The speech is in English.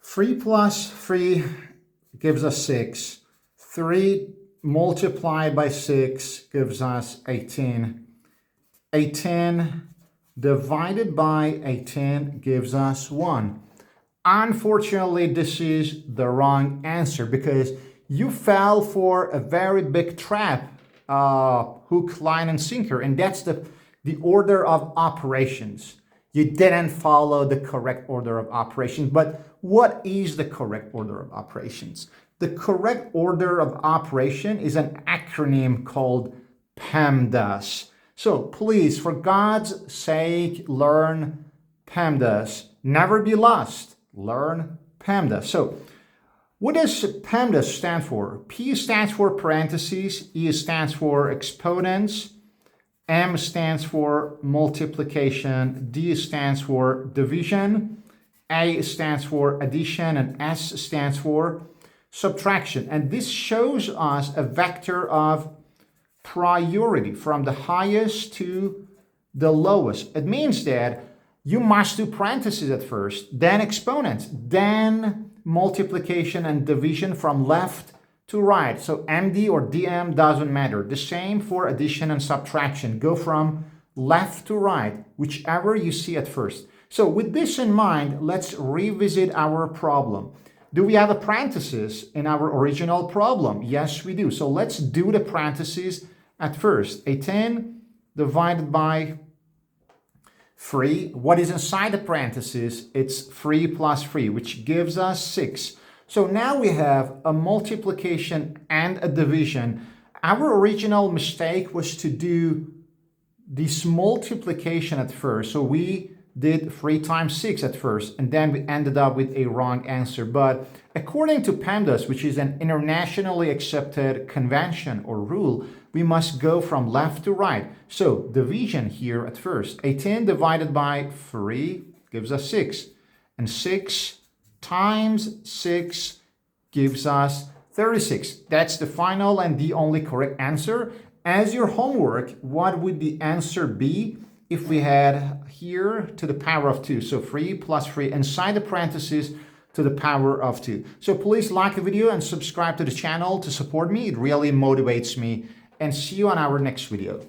3 plus 3 gives us 6. 3 multiplied by 6 gives us 18. 18 divided by 18 gives us 1. Unfortunately, this is the wrong answer because you fell for a very big trap, hook, line, and sinker, and that's the order of operations. You didn't follow the correct order of operations, but what is the correct order of operations? The correct order of operation is an acronym called PEMDAS. So please, for God's sake, learn PEMDAS. Never be lost. Learn PEMDAS. So what does PEMDAS stand for? P stands for parentheses, E stands for exponents, M stands for multiplication, D stands for division, A stands for addition, and S stands for subtraction. And this shows us a vector of priority from the highest to the lowest. It means that you must do parentheses at first, then exponents, then multiplication and division from left to right. So MD or DM doesn't matter. The same for addition and subtraction. Go from left to right, whichever you see at first. So with this in mind, let's revisit our problem. Do we have a parenthesis in our original problem? Yes, we do. So let's do the parentheses at first. 18 divided by 3. What is inside the parentheses? It's 3 plus 3, which gives us 6. So now we have a multiplication and a division. Our original mistake was to do this multiplication at first. So we did 3 times 6 at first, and then we ended up with a wrong answer. But according to PEMDAS, which is an internationally accepted convention or rule, we must go from left to right. So division here at first. 18 divided by 3 gives us 6. And 6 times 6 gives us 36. That's the final and the only correct answer. As your homework, what would the answer be if we had here to the power of 2? So 3 plus 3 inside the parentheses to the power of 2. So please like the video and subscribe to the channel to support me. It really motivates me. And see you on our next video.